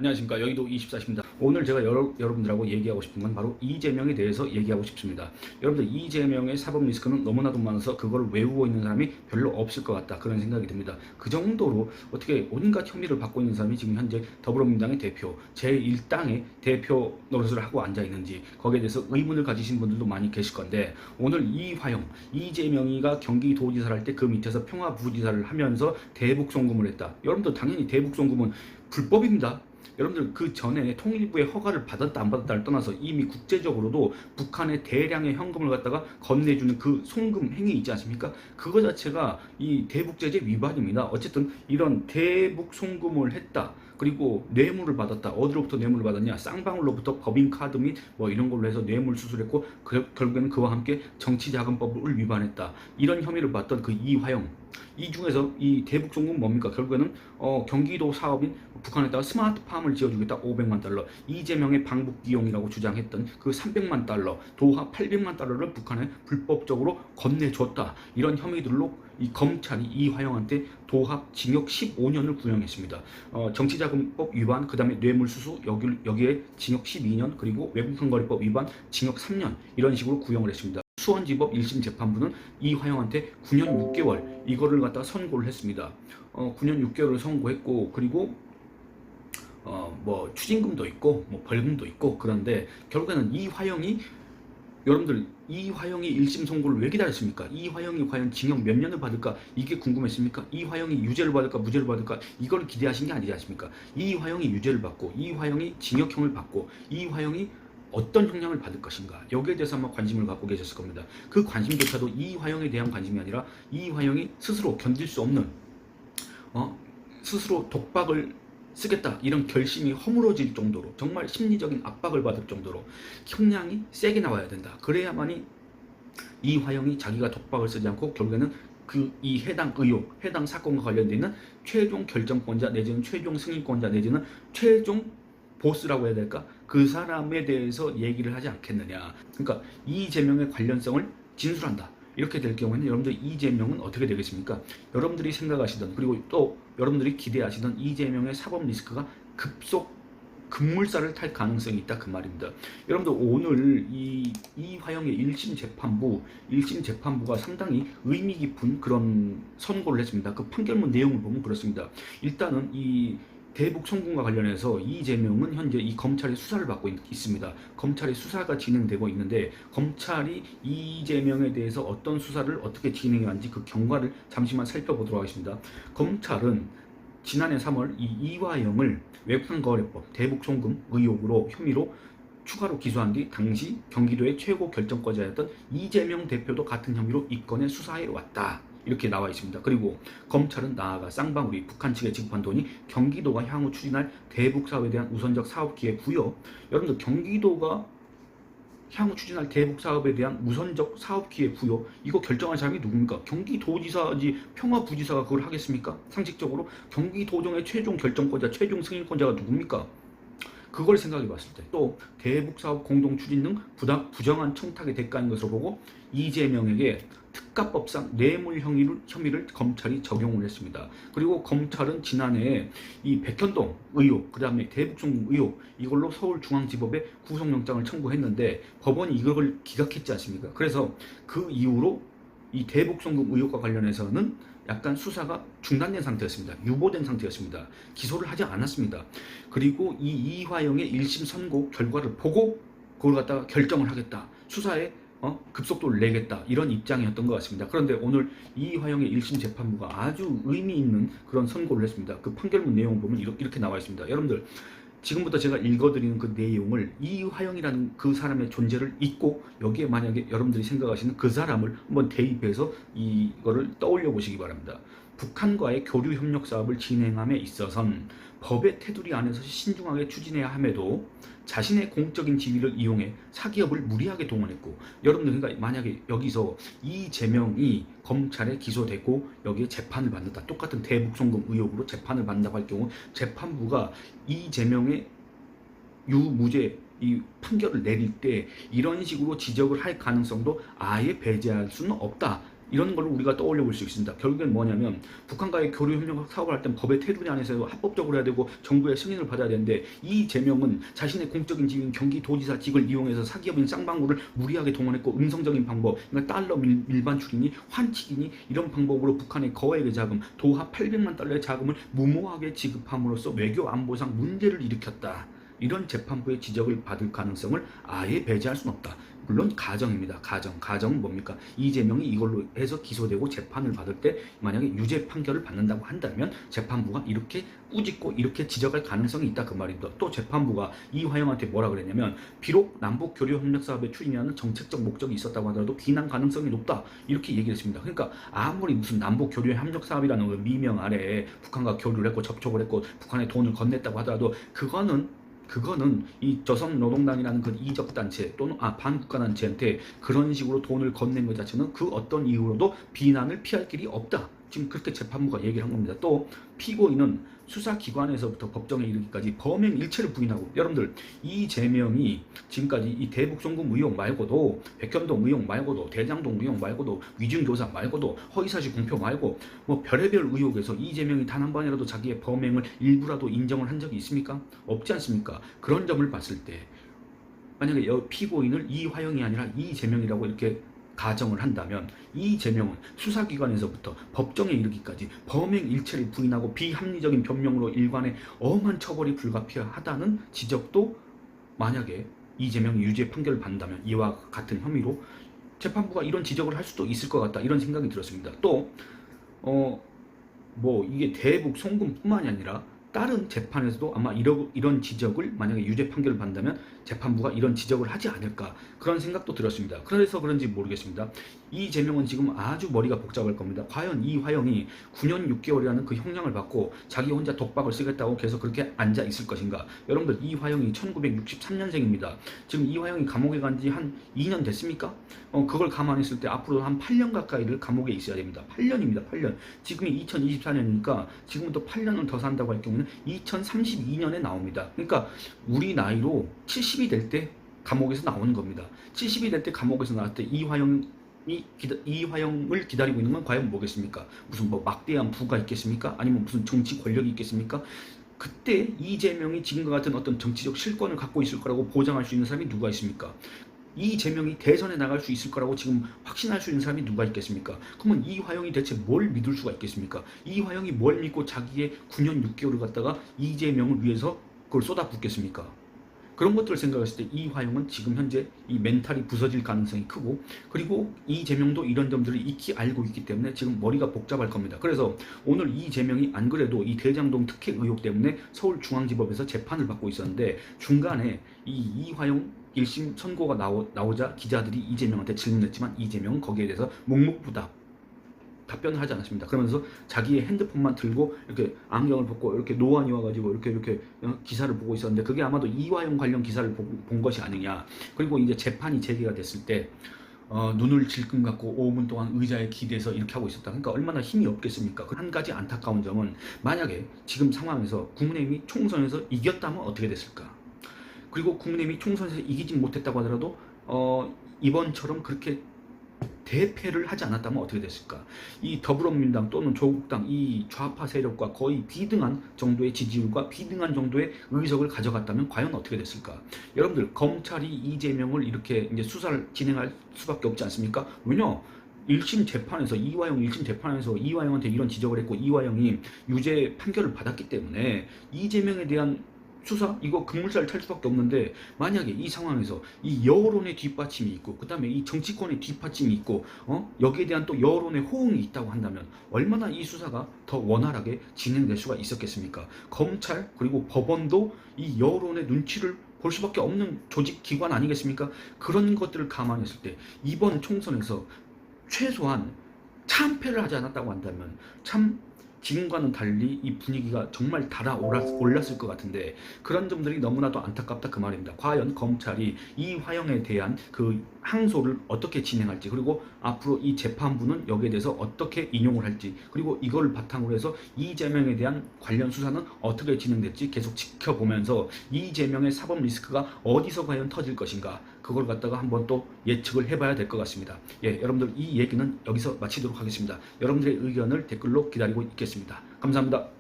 안녕하십니까. 여의도 24시입니다. 오늘 제가 여러분들하고 얘기하고 싶은 건 바로 이재명에 대해서 얘기하고 싶습니다. 여러분들 이재명의 사법 리스크는 너무나도 많아서 그걸 외우고 있는 사람이 별로 없을 것 같다, 그런 생각이 듭니다. 그 정도로 어떻게 온갖 혐의를 받고 있는 사람이 지금 현재 더불어민주당의 대표, 제1당의 대표 노릇을 하고 앉아 있는지 거기에 대해서 의문을 가지신 분들도 많이 계실 건데, 오늘 이화영, 이재명이가 경기도지사를 할 때 그 밑에서 평화부지사를 하면서 대북 송금을 했다. 여러분들 당연히 대북 송금은 불법입니다. 여러분들 그 전에 통일부의 허가를 받았다 안 받았다를 떠나서 이미 국제적으로도 북한에 대량의 현금을 갖다가 건네주는 그 송금 행위 있지 않습니까? 그거 자체가 이 대북제재 위반입니다. 어쨌든 이런 대북 송금을 했다, 그리고 뇌물을 받았다. 어디로부터 뇌물을 받았냐? 쌍방울로부터 법인카드 및 뭐 이런 걸로 해서 뇌물 수수했고 결국에는 그와 함께 정치자금법을 위반했다. 이런 혐의를 받던 그 이화영, 이 중에서 이 대북 송금 뭡니까? 결국에는 경기도 사업인 북한에다가 스마트팜을 지어주겠다, 500만 달러. 이재명의 방북 비용이라고 주장했던 그 300만 달러, 도합 800만 달러를 북한에 불법적으로 건네줬다. 이런 혐의들로 이 검찰이 이화영한테 도합 징역 15년을 구형했습니다. 정치자금법 위반, 그 다음에 뇌물수수, 여기에 징역 12년, 그리고 외국환거래법 위반 징역 3년, 이런 식으로 구형을 했습니다. 수원지법 1심 재판부는 이화영한테 9년 6개월 이거를 갖다가 선고를 했습니다. 9년 6개월을 선고했고, 그리고 뭐 추징금도 있고 뭐 벌금도 있고. 그런데 결국에는 여러분들 이화영이 1심 선고를 왜 기다렸습니까? 이화영이 과연 징역 몇 년을 받을까, 이게 궁금했습니까? 이화영이 유죄를 받을까 무죄를 받을까, 이걸 기대하신 게 아니지 않습니까? 이화영이 유죄를 받고 이화영이 징역형을 받고 이화영이 어떤 형량을 받을 것인가, 여기에 대해서 아마 관심을 갖고 계셨을 겁니다. 그 관심조차도 이화영에 대한 관심이 아니라 이화영이 스스로 견딜 수 없는 스스로 독박을 쓰겠다, 이런 결심이 허물어질 정도로, 정말 심리적인 압박을 받을 정도로 형량이 세게 나와야 된다. 그래야만이 이화영이 자기가 독박을 쓰지 않고 결국에는 이 해당 의혹, 해당 사건과 관련되어 있는 최종 결정권자 내지는 최종 승인권자 내지는 최종 보스라고 해야 될까? 그 사람에 대해서 얘기를 하지 않겠느냐. 그러니까 이재명의 관련성을 진술한다. 이렇게 될 경우에는 여러분들 이재명은 어떻게 되겠습니까? 여러분들이 생각하시던, 그리고 또 여러분들이 기대하시던 이재명의 사법 리스크가 급물살을 탈 가능성이 있다, 그 말입니다. 여러분들 오늘 이화영의 1심 재판부가 상당히 의미 깊은 그런 선고를 했습니다. 그 판결문 내용을 보면 그렇습니다. 일단은 이 대북 송금과 관련해서 이재명은 현재 이 검찰의 수사를 받고 있습니다. 검찰의 수사가 진행되고 있는데, 검찰이 이재명에 대해서 어떤 수사를 어떻게 진행하는지 그 경과를 잠시만 살펴보도록 하겠습니다. 검찰은 지난해 3월 이 이화영을 외환거래법 대북 송금 혐의로 추가로 기소한 뒤 당시 경기도의 최고 결정권자였던 이재명 대표도 같은 혐의로 입건해 수사해 왔다, 이렇게 나와 있습니다. 그리고 검찰은 나아가 쌍방울이 북한 측에 지급한 돈이 경기도가 향후 추진할 대북 사업에 대한 우선적 사업 기획 부여. 여러분들 경기도가 향후 추진할 대북 사업에 대한 우선적 사업 기획 부여, 이거 결정할 사람이 누굽니까? 경기도지사지 평화부지사가 그걸 하겠습니까? 상식적으로 경기도정의 최종 결정권자, 최종 승인권자가 누굽니까? 그걸 생각해 봤을 때 또 대북사업 공동 추진 등 부정한 청탁의 대가인 것으로 보고 이재명에게 특가법상 뇌물 혐의를 검찰이 적용을 했습니다. 그리고 검찰은 지난해 이 백현동 의혹, 그 다음에 대북송금 의혹, 이걸로 서울중앙지법에 구속영장을 청구했는데 법원이 이걸 기각했지 않습니까? 그래서 그 이후로 이 대북송금 의혹과 관련해서는 약간 수사가 중단된 상태였습니다. 유보된 상태였습니다. 기소를 하지 않았습니다. 그리고 이 이화영의 1심 선고 결과를 보고 그걸 갖다가 결정을 하겠다, 수사에 급속도를 내겠다, 이런 입장이었던 것 같습니다. 그런데 오늘 이화영의 1심 재판부가 아주 의미 있는 그런 선고를 했습니다. 그 판결문 내용을 보면 이렇게 나와 있습니다. 여러분들 지금부터 제가 읽어드리는 그 내용을, 이화영이라는 그 사람의 존재를 잊고 여기에 만약에 여러분들이 생각하시는 그 사람을 한번 대입해서 이거를 떠올려 보시기 바랍니다. 북한과의 교류 협력 사업을 진행함에 있어선 법의 테두리 안에서 신중하게 추진해야 함에도 자신의 공적인 지위를 이용해 사기업을 무리하게 동원했고, 여러분들 그러니까 만약에 여기서 이재명이 검찰에 기소되고 여기에 재판을 받는다, 똑같은 대북송금 의혹으로 재판을 받는다고 할 경우 재판부가 이재명의 유무죄 이 판결을 내릴 때 이런 식으로 지적을 할 가능성도 아예 배제할 수는 없다, 이런 걸 우리가 떠올려 볼 수 있습니다. 결국엔 뭐냐면 북한과의 교류 협력 사업을 할 땐 법의 테두리 안에서 합법적으로 해야 되고 정부의 승인을 받아야 되는데 이재명은 자신의 공적인 지위인 경기도지사직을 이용해서 사기업인 쌍방울을 무리하게 동원했고 음성적인 방법, 그러니까 달러 일반 출인이 환칙이니 이런 방법으로 북한의 거액의 자금, 도하 800만 달러의 자금을 무모하게 지급함으로써 외교 안보상 문제를 일으켰다. 이런 재판부의 지적을 받을 가능성을 아예 배제할 수는 없다. 물론 가정입니다. 가정은 뭡니까? 이재명이 이걸로 해서 기소되고 재판을 받을 때 만약에 유죄 판결을 받는다고 한다면 재판부가 이렇게 꾸짖고 이렇게 지적할 가능성이 있다 그 말입니다. 또 재판부가 이화영한테 뭐라 그랬냐면 비록 남북 교류 협력 사업에 추진하는 정책적 목적이 있었다고 하더라도 비난 가능성이 높다 이렇게 얘기를 했습니다. 그러니까 아무리 무슨 남북 교류 협력 사업이라는 미명 아래에 북한과 교류를 했고 접촉을 했고 북한에 돈을 건넸다고 하더라도 그거는 이 조선노동당이라는 그 이적단체 또는 반국가단체한테 그런 식으로 돈을 건넨 것 자체는 그 어떤 이유로도 비난을 피할 길이 없다. 지금 그렇게 재판부가 얘기를 한 겁니다. 또 피고인은 수사기관에서부터 법정에 이르기까지 범행 일체를 부인하고 여러분들 이재명이 지금까지 이 대북송금 의혹 말고도 백현동 의혹 말고도 대장동 의혹 말고도 위중교사 말고도 허위사실 공표 말고 뭐 별의별 의혹에서 이재명이 단 한 번이라도 자기의 범행을 일부라도 인정을 한 적이 있습니까? 없지 않습니까? 그런 점을 봤을 때 만약에 피고인을 이화영이 아니라 이재명이라고 이렇게 가정을 한다면 이재명은 수사기관에서부터 법정에 이르기까지 범행 일체를 부인하고 비합리적인 변명으로 일관해 엄한 처벌이 불가피하다는 지적도 만약에 이재명이 유죄 판결을 받는다면 이와 같은 혐의로 재판부가 이런 지적을 할 수도 있을 것 같다 이런 생각이 들었습니다. 또 뭐 이게 대북 송금뿐만이 아니라 다른 재판에서도 아마 이런 지적을 만약에 유죄 판결을 받는다면 재판부가 이런 지적을 하지 않을까 그런 생각도 들었습니다. 그래서 그런지 모르겠습니다. 이재명은 지금 아주 머리가 복잡할 겁니다. 과연 이화영이 9년 6개월이라는 그 형량을 받고 자기 혼자 독박을 쓰겠다고 계속 그렇게 앉아 있을 것인가. 여러분들 이화영이 1963년생입니다. 지금 이화영이 감옥에 간 지 한 2년 됐습니까? 그걸 감안했을 때 앞으로 한 8년 가까이를 감옥에 있어야 됩니다. 8년입니다. 8년. 지금이 2024년이니까 지금부터 8년을 더 산다고 할 경우는 2032년에 나옵니다. 그러니까 우리 나이로 70이 될 때 감옥에서 나오는 겁니다. 70이 될 때 감옥에서 나올 때 이화영을 기다리고 있는 건 과연 뭐겠습니까? 무슨 뭐 막대한 부가 있겠습니까? 아니면 무슨 정치 권력이 있겠습니까? 그때 이재명이 지금과 같은 어떤 정치적 실권을 갖고 있을 거라고 보장할 수 있는 사람이 누가 있습니까? 이재명이 대선에 나갈 수 있을 거라고 지금 확신할 수 있는 사람이 누가 있겠습니까? 그러면 이화영이 대체 뭘 믿을 수가 있겠습니까? 이화영이 뭘 믿고 자기의 9년 6개월을 갖다가 이재명을 위해서 그걸 쏟아붓겠습니까? 그런 것들을 생각했을 때 이화영은 지금 현재 이 멘탈이 부서질 가능성이 크고 그리고 이재명도 이런 점들을 익히 알고 있기 때문에 지금 머리가 복잡할 겁니다. 그래서 오늘 이재명이 안 그래도 이 대장동 특혜 의혹 때문에 서울중앙지법에서 재판을 받고 있었는데 중간에 이 이화영 1심 선고가 나오자 기자들이 이재명한테 질문했지만 이재명은 거기에 대해서 묵묵부답 답변을 하지 않았습니다. 그러면서 자기의 핸드폰만 들고 이렇게 안경을 벗고 이렇게 노안이 와가지고 이렇게 기사를 보고 있었는데 그게 아마도 이화영 관련 기사를 본 것이 아니냐. 그리고 이제 재판이 제기가 됐을 때 눈을 질끈 감고 5분 동안 의자에 기대서 이렇게 하고 있었다. 그러니까 얼마나 힘이 없겠습니까? 한 가지 안타까운 점은 만약에 지금 상황에서 국민의힘이 총선에서 이겼다면 어떻게 됐을까? 그리고 국민의힘이 총선에서 이기지 못했다고 하더라도 이번처럼 그렇게 대패를 하지 않았다면 어떻게 됐을까? 이 더불어민주당 또는 조국당 이 좌파 세력과 거의 비등한 정도의 지지율과 비등한 정도의 의석을 가져갔다면 과연 어떻게 됐을까? 여러분들 검찰이 이재명을 이렇게 이제 수사를 진행할 수밖에 없지 않습니까? 왜냐? 1심 재판에서 이화영 1심 재판에서 이화영한테 이런 지적을 했고 이화영이 유죄 판결을 받았기 때문에 이재명에 대한 수사 이거 급물살 탈 수밖에 없는데 만약에 이 상황에서 이 여론의 뒷받침이 있고 그 다음에 이 정치권의 뒷받침이 있고 여기에 대한 또 여론의 호응이 있다고 한다면 얼마나 이 수사가 더 원활하게 진행될 수가 있었겠습니까? 검찰 그리고 법원도 이 여론의 눈치를 볼 수밖에 없는 조직 기관 아니겠습니까? 그런 것들을 감안했을 때 이번 총선에서 최소한 참패를 하지 않았다고 한다면 참 지금과는 달리 이 분위기가 정말 달아올랐을 것 같은데 그런 점들이 너무나도 안타깝다 그 말입니다. 과연 검찰이 이화영에 대한 그 항소를 어떻게 진행할지 그리고 앞으로 이 재판부는 여기에 대해서 어떻게 인용을 할지 그리고 이걸 바탕으로 해서 이재명에 대한 관련 수사는 어떻게 진행될지 계속 지켜보면서 이재명의 사법 리스크가 어디서 과연 터질 것인가 그걸 갖다가 한번 또 예측을 해봐야 될 것 같습니다. 예, 여러분들 이 얘기는 여기서 마치도록 하겠습니다. 여러분들의 의견을 댓글로 기다리고 있겠습니다. 감사합니다.